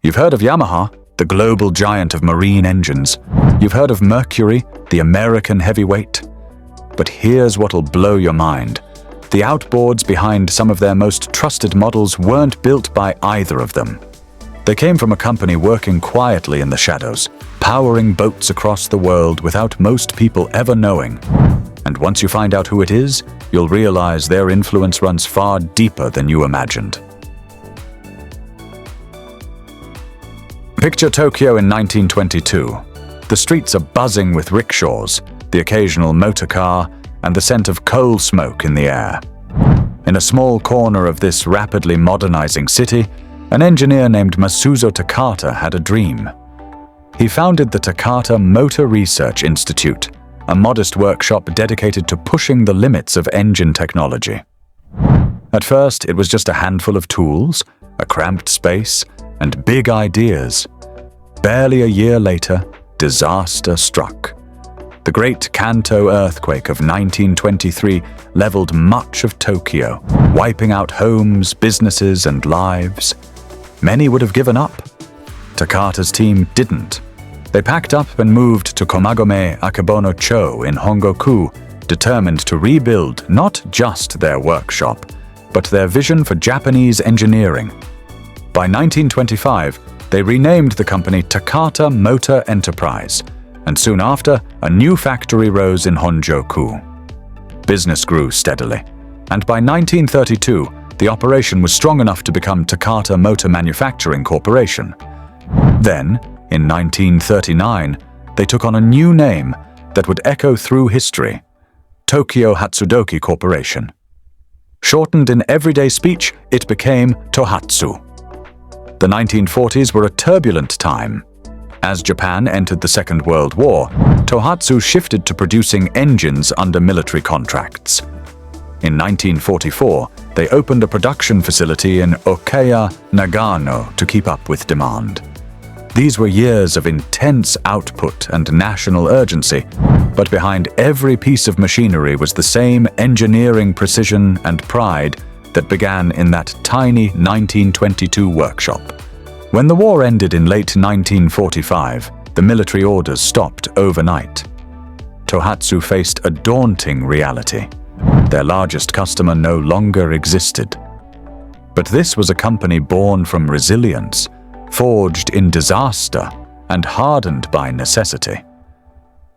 You've heard of Yamaha, the global giant of marine engines. You've heard of Mercury, the American heavyweight. But here's what'll blow your mind. The outboards behind some of their most trusted models weren't built by either of them. They came from a company working quietly in the shadows, powering boats across the world without most people ever knowing. And once you find out who it is, you'll realize their influence runs far deeper than you imagined. Picture Tokyo in 1922. The streets are buzzing with rickshaws, the occasional motor car, and the scent of coal smoke in the air. In a small corner of this rapidly modernizing city, an engineer named Masuzo Takata had a dream. He founded the Takata Motor Research Institute, a modest workshop dedicated to pushing the limits of engine technology. At first, it was just a handful of tools, a cramped space, and big ideas. Barely a year later, disaster struck. The Great Kanto earthquake of 1923 leveled much of Tokyo, wiping out homes, businesses, and lives. Many would have given up. Takata's team didn't. They packed up and moved to Komagome Akebono-cho in Hongoku, determined to rebuild not just their workshop, but their vision for Japanese engineering. By 1925, they renamed the company Takata Motor Enterprise, and soon after, a new factory rose in Honjoku. Business grew steadily, and by 1932, the operation was strong enough to become Takata Motor Manufacturing Corporation. Then, in 1939, they took on a new name that would echo through history: Tokyo Hatsudoki Corporation. Shortened in everyday speech, it became Tohatsu. The 1940s were a turbulent time. As Japan entered the Second World War, Tohatsu shifted to producing engines under military contracts. In 1944, they opened a production facility in Okaya, Nagano to keep up with demand. These were years of intense output and national urgency, but behind every piece of machinery was the same engineering precision and pride that began in that tiny 1922 workshop. When the war ended in late 1945, the military orders stopped overnight. Tohatsu faced a daunting reality. Their largest customer no longer existed. But this was a company born from resilience, forged in disaster, and hardened by necessity.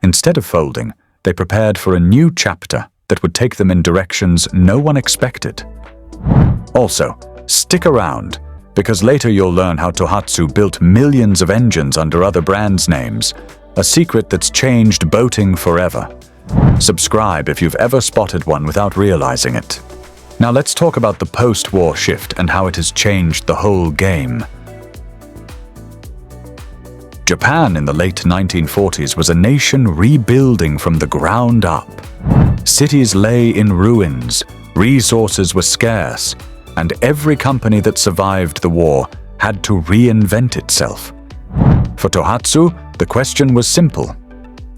Instead of folding, they prepared for a new chapter that would take them in directions no one expected. Also, stick around, because later you'll learn how Tohatsu built millions of engines under other brands' names, a secret that's changed boating forever. Subscribe if you've ever spotted one without realizing it. Now let's talk about the post-war shift and how it has changed the whole game. Japan in the late 1940s was a nation rebuilding from the ground up. Cities lay in ruins, resources were scarce, and every company that survived the war had to reinvent itself. For Tohatsu, the question was simple.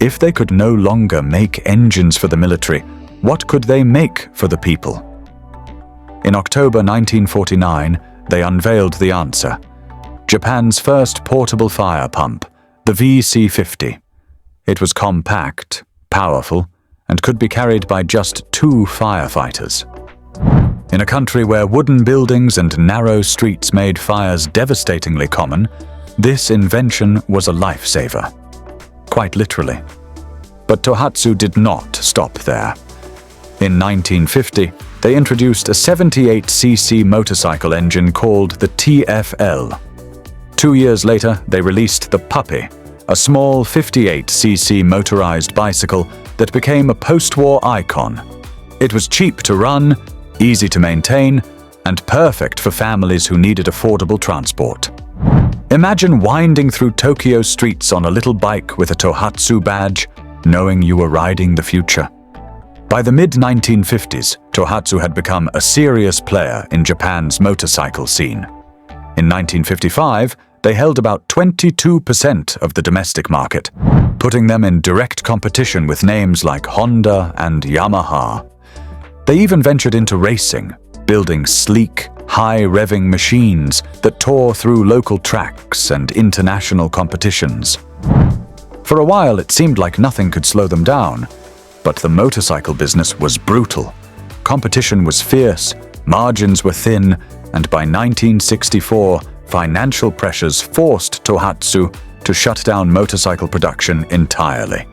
If they could no longer make engines for the military, what could they make for the people? In October 1949, they unveiled the answer: Japan's first portable fire pump, the VC-50. It was compact, powerful, and could be carried by just 2 firefighters. In a country where wooden buildings and narrow streets made fires devastatingly common, this invention was a lifesaver. Quite literally. But Tohatsu did not stop there. In 1950, they introduced a 78cc motorcycle engine called the TFL. 2 years later, they released the Puppy, a small 58cc motorized bicycle that became a post-war icon. It was cheap to run, easy to maintain, and perfect for families who needed affordable transport. Imagine winding through Tokyo streets on a little bike with a Tohatsu badge, knowing you were riding the future. By the mid-1950s, Tohatsu had become a serious player in Japan's motorcycle scene. In 1955, they held about 22% of the domestic market, putting them in direct competition with names like Honda and Yamaha. They even ventured into racing, building sleek, high-revving machines that tore through local tracks and international competitions. For a while, it seemed like nothing could slow them down, but the motorcycle business was brutal. Competition was fierce, margins were thin, and by 1964, financial pressures forced Tohatsu to shut down motorcycle production entirely.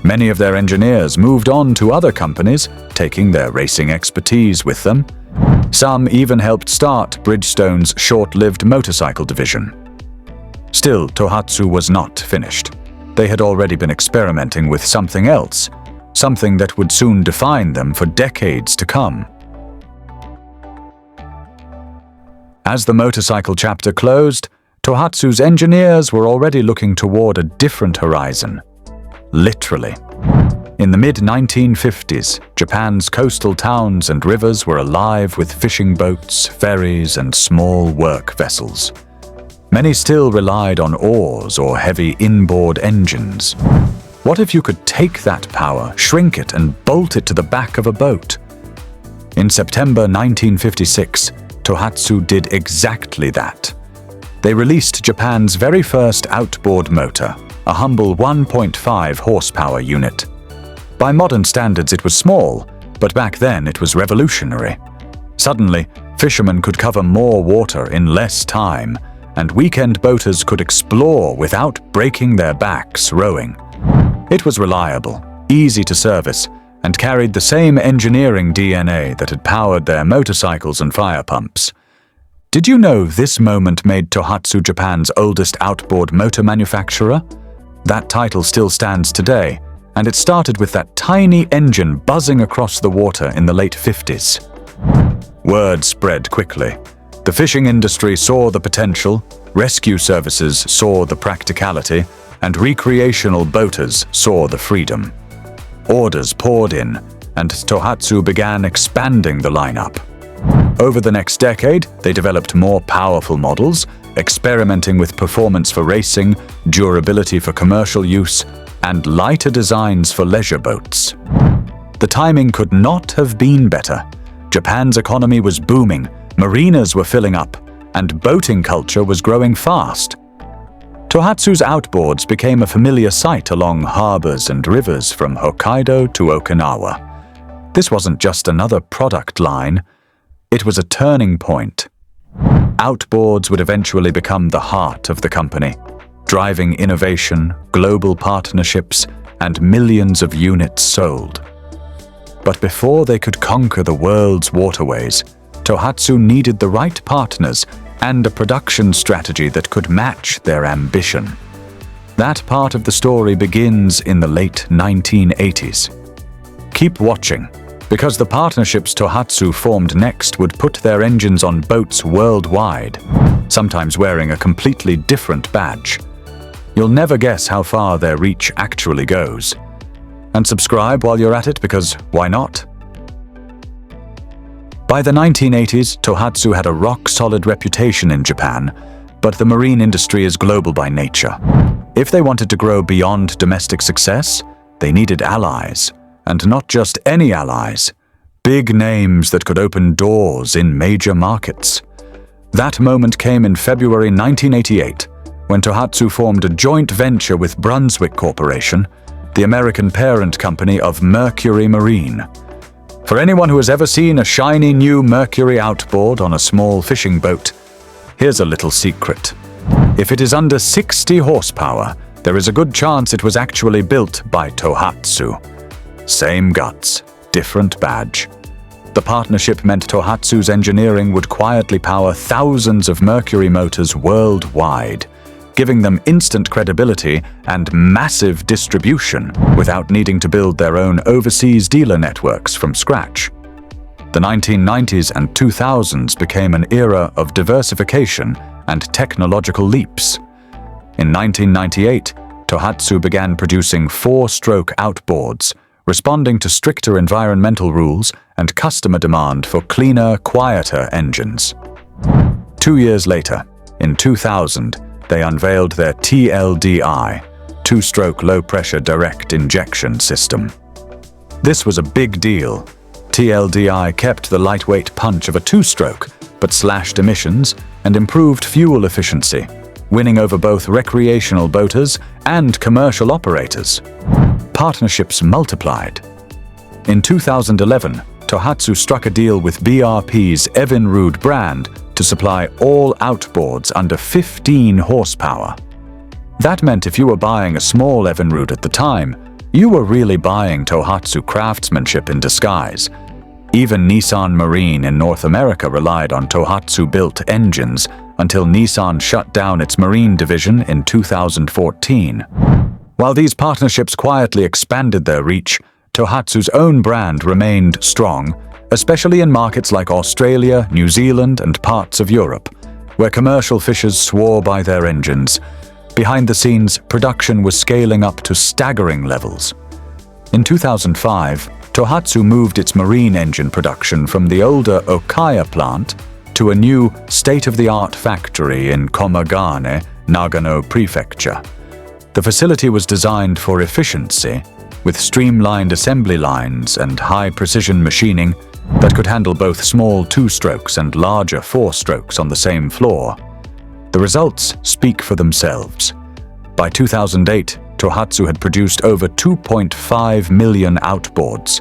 Many of their engineers moved on to other companies, taking their racing expertise with them. Some even helped start Bridgestone's short-lived motorcycle division. Still, Tohatsu was not finished. They had already been experimenting with something else, something that would soon define them for decades to come. As the motorcycle chapter closed, Tohatsu's engineers were already looking toward a different horizon. Literally. In the mid-1950s, Japan's coastal towns and rivers were alive with fishing boats, ferries, and small work vessels. Many still relied on oars or heavy inboard engines. What if you could take that power, shrink it, and bolt it to the back of a boat? In September 1956, Tohatsu did exactly that. They released Japan's very first outboard motor, a humble 1.5 horsepower unit. By modern standards, it was small, but back then it was revolutionary. Suddenly, fishermen could cover more water in less time, and weekend boaters could explore without breaking their backs rowing. It was reliable, easy to service, and carried the same engineering DNA that had powered their motorcycles and fire pumps. Did you know this moment made Tohatsu Japan's oldest outboard motor manufacturer? That title still stands today, and it started with that tiny engine buzzing across the water in the late 50s. Word spread quickly. The fishing industry saw the potential, rescue services saw the practicality, and recreational boaters saw the freedom. Orders poured in, and Tohatsu began expanding the lineup. Over the next decade, they developed more powerful models, experimenting with performance for racing, durability for commercial use, and lighter designs for leisure boats. The timing could not have been better. Japan's economy was booming, marinas were filling up, and boating culture was growing fast. Tohatsu's outboards became a familiar sight along harbors and rivers from Hokkaido to Okinawa. This wasn't just another product line, it was a turning point. Outboards would eventually become the heart of the company, driving innovation, global partnerships, and millions of units sold. But before they could conquer the world's waterways, Tohatsu needed the right partners and a production strategy that could match their ambition. That part of the story begins in the late 1980s. Keep watching, because the partnerships Tohatsu formed next would put their engines on boats worldwide, sometimes wearing a completely different badge. You'll never guess how far their reach actually goes. And subscribe while you're at it, because why not? By the 1980s, Tohatsu had a rock-solid reputation in Japan, but the marine industry is global by nature. If they wanted to grow beyond domestic success, they needed allies. And not just any allies, big names that could open doors in major markets. That moment came in February 1988, when Tohatsu formed a joint venture with Brunswick Corporation, the American parent company of Mercury Marine. For anyone who has ever seen a shiny new Mercury outboard on a small fishing boat, here's a little secret. If it is under 60 horsepower, there is a good chance it was actually built by Tohatsu. Same guts, different badge. The partnership meant Tohatsu's engineering would quietly power thousands of Mercury motors worldwide, giving them instant credibility and massive distribution without needing to build their own overseas dealer networks from scratch. The 1990s and 2000s became an era of diversification and technological leaps. In 1998, Tohatsu began producing 4-stroke outboards, responding to stricter environmental rules and customer demand for cleaner, quieter engines. 2 years later, in 2000, they unveiled their TLDI, 2-stroke low-pressure direct injection system. This was a big deal. TLDI kept the lightweight punch of a two-stroke, but slashed emissions and improved fuel efficiency, winning over both recreational boaters and commercial operators. Partnerships multiplied. In 2011, Tohatsu struck a deal with BRP's Evinrude brand to supply all outboards under 15 horsepower. That meant if you were buying a small Evinrude at the time, you were really buying Tohatsu craftsmanship in disguise. Even Nissan Marine in North America relied on Tohatsu-built engines until Nissan shut down its Marine division in 2014. While these partnerships quietly expanded their reach, Tohatsu's own brand remained strong, especially in markets like Australia, New Zealand, and parts of Europe, where commercial fishers swore by their engines. Behind the scenes, production was scaling up to staggering levels. In 2005, Tohatsu moved its marine engine production from the older Okaya plant to a new state-of-the-art factory in Komagane, Nagano Prefecture. The facility was designed for efficiency, with streamlined assembly lines and high-precision machining that could handle both small two-strokes and larger four-strokes on the same floor. The results speak for themselves. By 2008, Tohatsu had produced over 2.5 million outboards.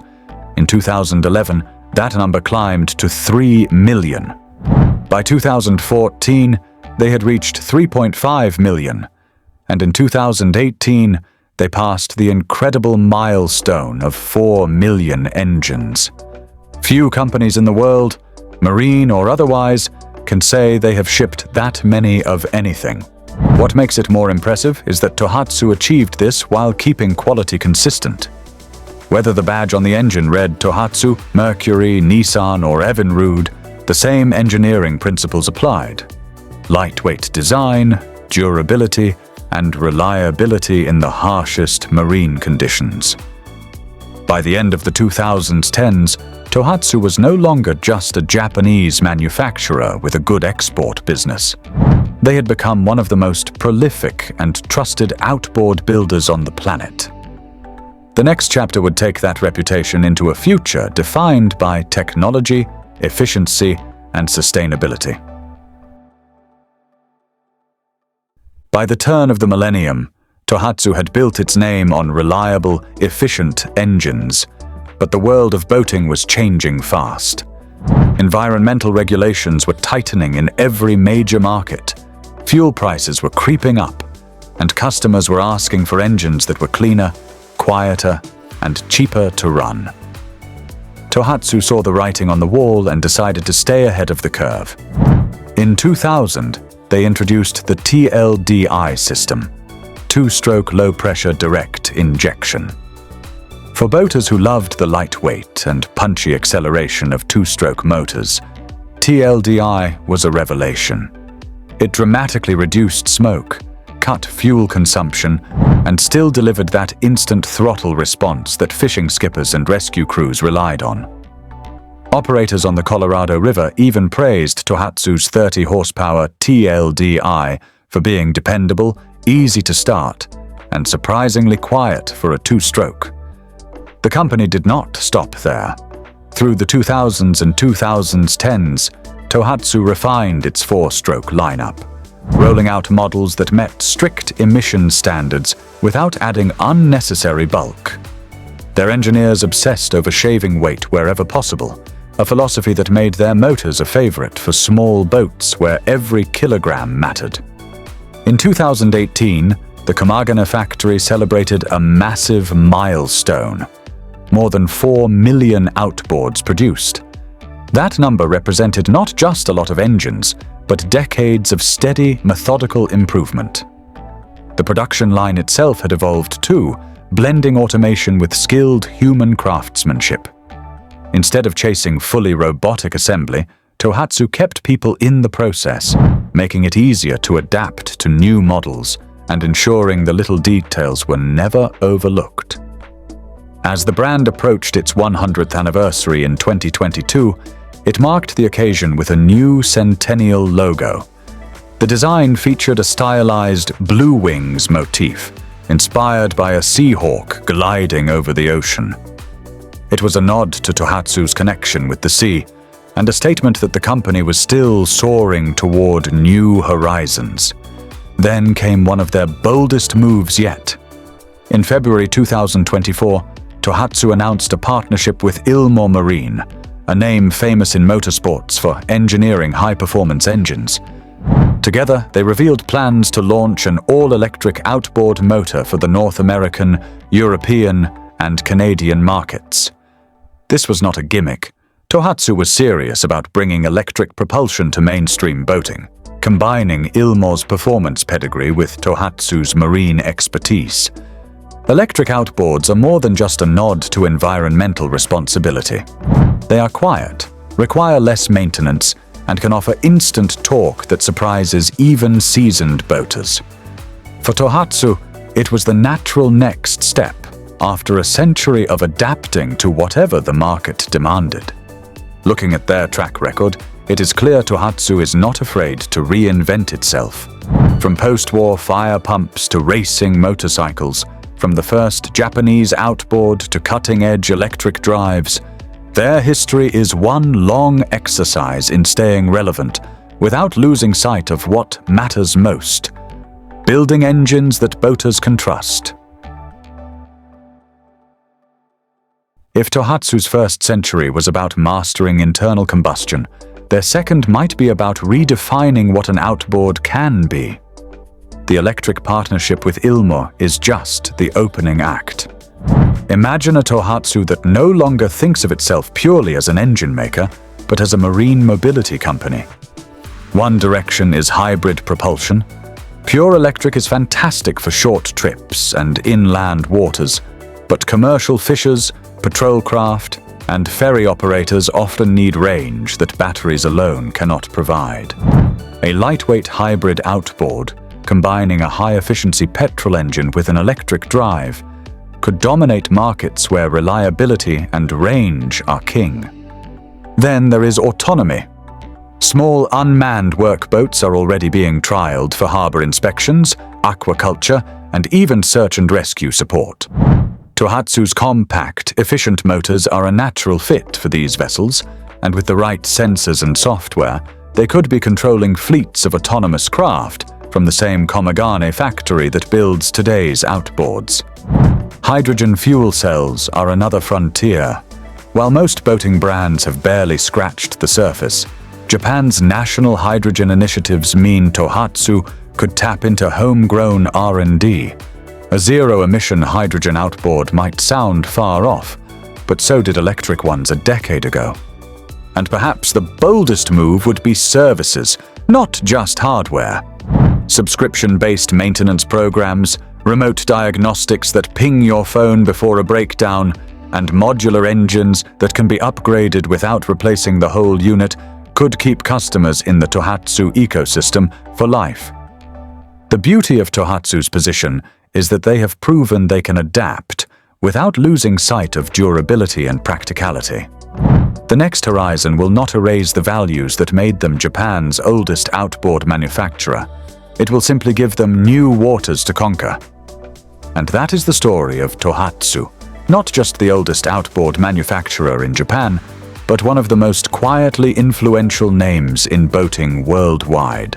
In 2011, that number climbed to 3 million. By 2014, they had reached 3.5 million. And in 2018, they passed the incredible milestone of 4 million engines. Few companies in the world, marine or otherwise, can say they have shipped that many of anything. What makes it more impressive is that Tohatsu achieved this while keeping quality consistent. Whether the badge on the engine read Tohatsu, Mercury, Nissan, or Evinrude, the same engineering principles applied. Lightweight design, durability, and reliability in the harshest marine conditions. By the end of the 2010s, Tohatsu was no longer just a Japanese manufacturer with a good export business. They had become one of the most prolific and trusted outboard builders on the planet. The next chapter would take that reputation into a future defined by technology, efficiency, and sustainability. By the turn of the millennium, Tohatsu had built its name on reliable, efficient engines, but the world of boating was changing fast. Environmental regulations were tightening in every major market. Fuel prices were creeping up, and customers were asking for engines that were cleaner, quieter, and cheaper to run. Tohatsu saw the writing on the wall and decided to stay ahead of the curve. In 2000, they introduced the TLDI system, two-stroke low-pressure direct injection. For boaters who loved the lightweight and punchy acceleration of two-stroke motors, TLDI was a revelation. It dramatically reduced smoke, cut fuel consumption, and still delivered that instant throttle response that fishing skippers and rescue crews relied on. Operators on the Colorado River even praised Tohatsu's 30-horsepower TLDI for being dependable, easy to start, and surprisingly quiet for a two-stroke. The company did not stop there. Through the 2000s and 2010s, Tohatsu refined its four-stroke lineup, rolling out models that met strict emission standards without adding unnecessary bulk. Their engineers obsessed over shaving weight wherever possible, a philosophy that made their motors a favorite for small boats where every kilogram mattered. In 2018, the Komagane factory celebrated a massive milestone. More than 4 million outboards produced. That number represented not just a lot of engines, but decades of steady, methodical improvement. The production line itself had evolved too, blending automation with skilled human craftsmanship. Instead of chasing fully robotic assembly, Tohatsu kept people in the process, making it easier to adapt to new models and ensuring the little details were never overlooked. As the brand approached its 100th anniversary in 2022, it marked the occasion with a new centennial logo. The design featured a stylized blue wings motif, inspired by a sea hawk gliding over the ocean. It was a nod to Tohatsu's connection with the sea, and a statement that the company was still soaring toward new horizons. Then came one of their boldest moves yet. In February 2024, Tohatsu announced a partnership with Ilmor Marine, a name famous in motorsports for engineering high-performance engines. Together, they revealed plans to launch an all-electric outboard motor for the North American, European, and Canadian markets. This was not a gimmick. Tohatsu was serious about bringing electric propulsion to mainstream boating, combining Ilmor's performance pedigree with Tohatsu's marine expertise. Electric outboards are more than just a nod to environmental responsibility. They are quiet, require less maintenance, and can offer instant torque that surprises even seasoned boaters. For Tohatsu, it was the natural next step after a century of adapting to whatever the market demanded. Looking at their track record, it is clear Tohatsu is not afraid to reinvent itself. From post-war fire pumps to racing motorcycles, from the first Japanese outboard to cutting-edge electric drives, their history is one long exercise in staying relevant without losing sight of what matters most: building engines that boaters can trust. If Tohatsu's first century was about mastering internal combustion, their second might be about redefining what an outboard can be. The electric partnership with Ilmor is just the opening act. Imagine a Tohatsu that no longer thinks of itself purely as an engine maker, but as a marine mobility company. One direction is hybrid propulsion. Pure electric is fantastic for short trips and inland waters, but commercial fishers, patrol craft, and ferry operators often need range that batteries alone cannot provide. A lightweight hybrid outboard, combining a high-efficiency petrol engine with an electric drive, could dominate markets where reliability and range are king. Then there is autonomy. Small unmanned workboats are already being trialed for harbor inspections, aquaculture, and even search and rescue support. Tohatsu's compact, efficient motors are a natural fit for these vessels, and with the right sensors and software, they could be controlling fleets of autonomous craft from the same Komagane factory that builds today's outboards. Hydrogen fuel cells are another frontier. While most boating brands have barely scratched the surface, Japan's national hydrogen initiatives mean Tohatsu could tap into homegrown R&D. A zero-emission hydrogen outboard might sound far off, but so did electric ones a decade ago. And perhaps the boldest move would be services, not just hardware. Subscription-based maintenance programs, remote diagnostics that ping your phone before a breakdown, and modular engines that can be upgraded without replacing the whole unit could keep customers in the Tohatsu ecosystem for life. The beauty of Tohatsu's position is that they have proven they can adapt without losing sight of durability and practicality. The next horizon will not erase the values that made them Japan's oldest outboard manufacturer. It will simply give them new waters to conquer. And that is the story of Tohatsu, not just the oldest outboard manufacturer in Japan, but one of the most quietly influential names in boating worldwide.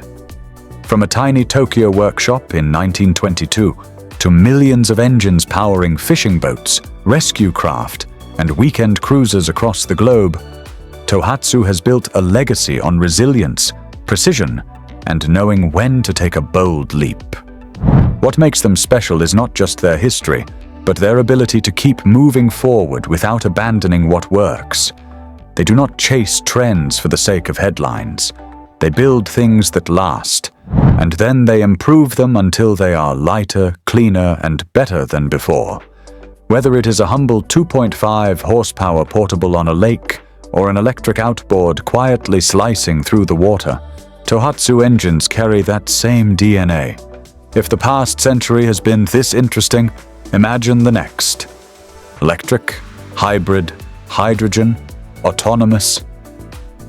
From a tiny Tokyo workshop in 1922 to millions of engines powering fishing boats, rescue craft, and weekend cruisers across the globe, Tohatsu has built a legacy on resilience, precision, and knowing when to take a bold leap. What makes them special is not just their history, but their ability to keep moving forward without abandoning what works. They do not chase trends for the sake of headlines. They build things that last, and then they improve them until they are lighter, cleaner, and better than before. Whether it is a humble 2.5 horsepower portable on a lake or an electric outboard quietly slicing through the water, Tohatsu engines carry that same DNA. If the past century has been this interesting, imagine the next. Electric, hybrid, hydrogen, autonomous.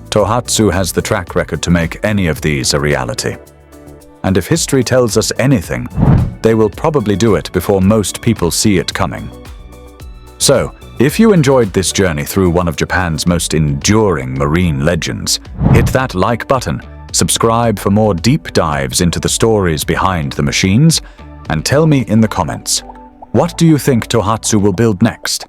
Tohatsu has the track record to make any of these a reality. And if history tells us anything, they will probably do it before most people see it coming. So, If you enjoyed this journey through one of Japan's most enduring marine legends, hit that like button, subscribe for more deep dives into the stories behind the machines, and tell me in the comments, what do you think Tohatsu will build next?